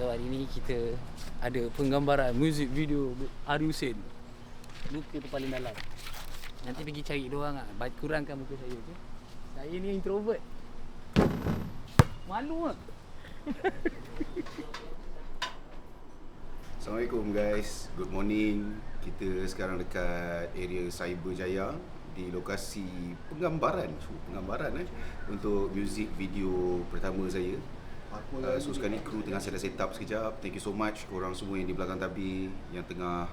tahu hari ni kita ada penggambaran music video Ari Hussein. Luka tu paling dalam. Nanti pergi cari diorang lah. Kurangkan muka saya je. Saya ni introvert. Malu lah. Assalamualaikum guys, good morning. Kita sekarang dekat area Cyberjaya di lokasi penggambaran untuk music video pertama saya. So sekarang ni kru tengah saya dah set up sekejap. Thank you so much korang semua yang di belakang tabir yang tengah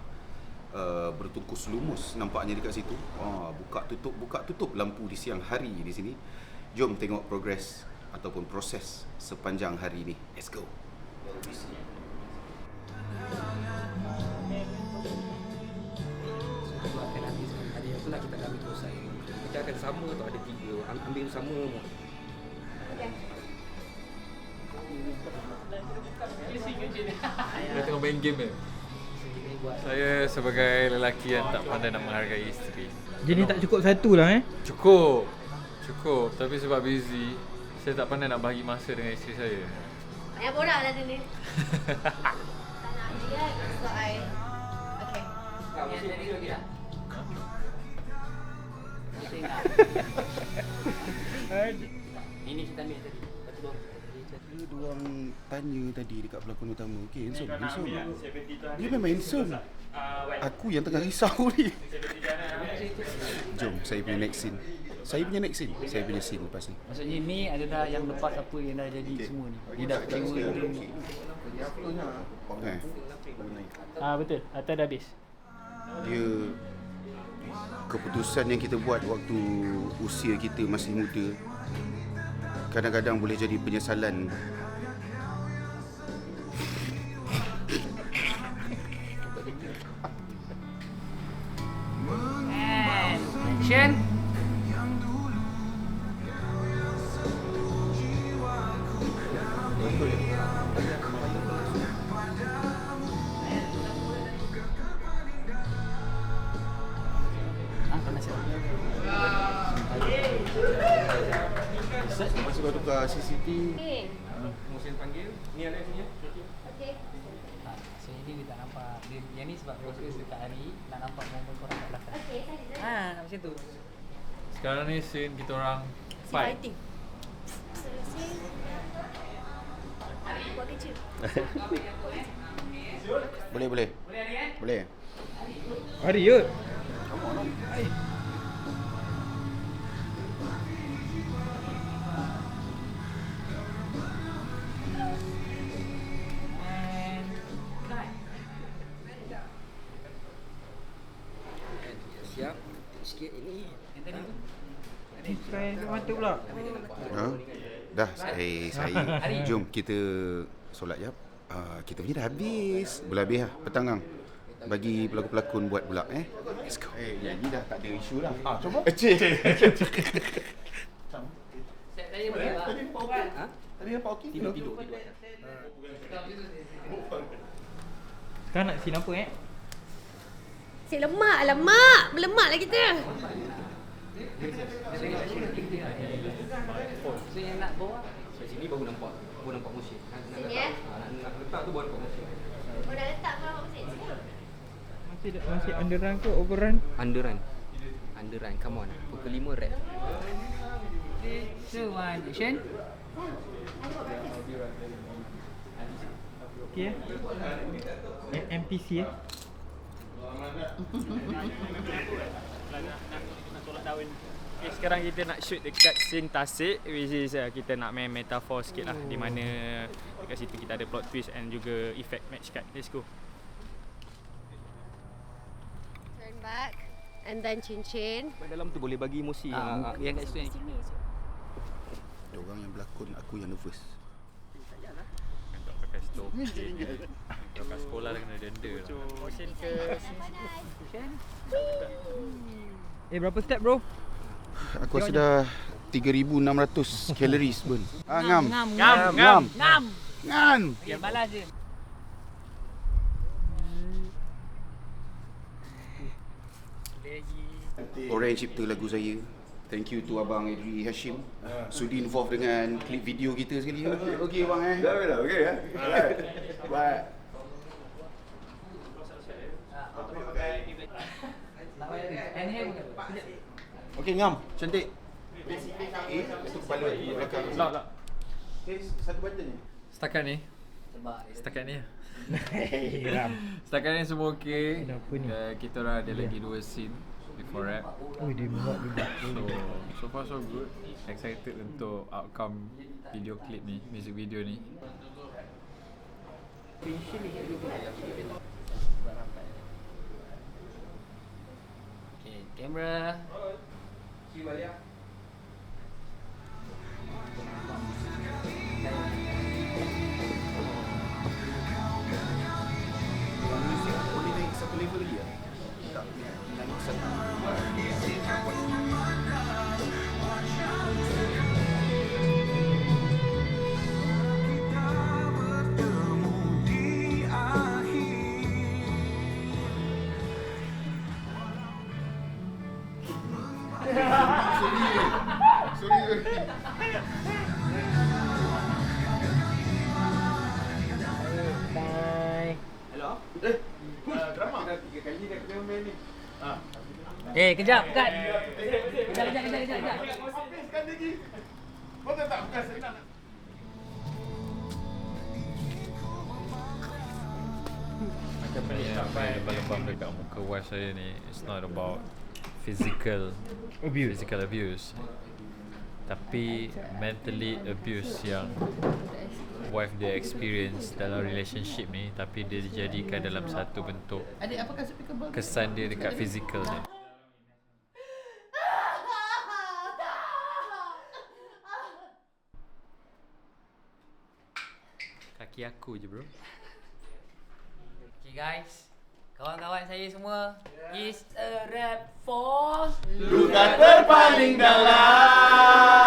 bertungkus lumus nampaknya dekat situ. Buka tutup lampu di siang hari di sini. Jom tengok progress ataupun proses sepanjang hari ni. Let's go. Itulah kita akan ambil selesai. Kita akan sama tau, ada 3. Ambil sama semua. Dia tengah main game kan? Saya sebagai lelaki yang tak pandai nak menghargai isteri. Jadi tak cukup satu lah Cukup. Tapi sebab busy, saya tak pandai nak bagi masa dengan isteri saya. Banyak borak lah tu ni. Tak nak dia, so I... Okay. Kau mesti jadi lagi tak? Mesti tak? Ini kita ambil tadi. Lepas tu Diorang tanya tadi dekat pelakon utama. Okay, handsome. Dia memang handsome. Aku yang tengah risau ni. Jom, saya punya next scene. Saya punya scene lepas ni. maksudnya ni adalah yang lepas apa yang dah jadi semua ni. Dia dah kecewa ni. Betul. Atas dah habis. Dia keputusan yang kita buat waktu usia kita masih muda kadang-kadang boleh jadi penyesalan. Action. Lepas tu kau tukar CCTV. Okay. Musim panggil, ni ada sini. Okay. Saya ni dia tak nampak. Yang ni sebab fokus dekat hari nak nampak momen korang kat belakang. Okay, sorry. Macam tu. Sekarang ni scene kita orang fight. Fighting. Selesai. Buat kecil. Boleh. Hari ya? Siap. Sikit ini. Yang tadi tu. Try mata pula. Dah, saya. Jom kita solat jap. Kita punya dah habis. Boleh habis lah, petang kan. Bagi pelakon-pelakon buat pula Let's go. Ni dah tak ada isu lah. Cuba. Saya boleh tak? Tadi nampak okey. Tidur. Sekarang nak scene apa Cik lemak. Alamak. Berlemak lah kita. So yang nak bawa sini baru nampak musim. Sini Nak letak tu baru nampak musim. Oh, dah letak kau mesin sini. Masih underrun ke overrun? Underrun, come on. Pukul 5 rap. So one action. Okay NPC nak tolak daun. Okay, sekarang kita nak shoot dekat scene Tasik, which is kita nak main metafor sikit lah, di mana dekat situ kita ada plot twist and juga effect match card. Let's go. Turn back. And then cincin. Dalam tu boleh bagi emosi yang kat situ yang Sini je. Diorang yang berlakon, aku yang nervous. Tak pakai stop. Kalau kat sekolah dah kena denda lah. Motion ke berapa step bro? Aku rasa dah 3,600 calories burn. Ngam. Yang balas je. Orang yang cipta lagu saya Thank you to Abang Edri Hashim sudi involve dengan klip video kita sekali. Okey bang Dah okey ya. Alright. Bye. Okey ngam, cantik. Itu kepala belakang. Lock. Satu button ni. Setakat ni. Sebab Setakat ni. Ram. Setakat ni semua okey. Kenapa ni? Kita orang ada lagi 2 scene before rap. Oh, dia buat juga. So far so good. Excited untuk outcome video clip ni, music video ni. Okay, kamera. Boleh naik satu level lagi tak? Tak, naik satu. Sorry. Bye. Hello. Drama. Dah 3 kali dah kita main ni. Kejap, kat. Kejap. Habiskan lagi. Kau tak bukan senang. Lebam-lebam dekat muka wife saya ni, it's not about physical abuse, tapi mentally abuse yang wife dia experience dalam relationship ni, tapi dia dijadikan dalam satu bentuk kesan dia dekat physical ni. Kaki aku je bro. Okay guys, kawan-kawan saya semua, it's a rap for Luka terpaling dalam.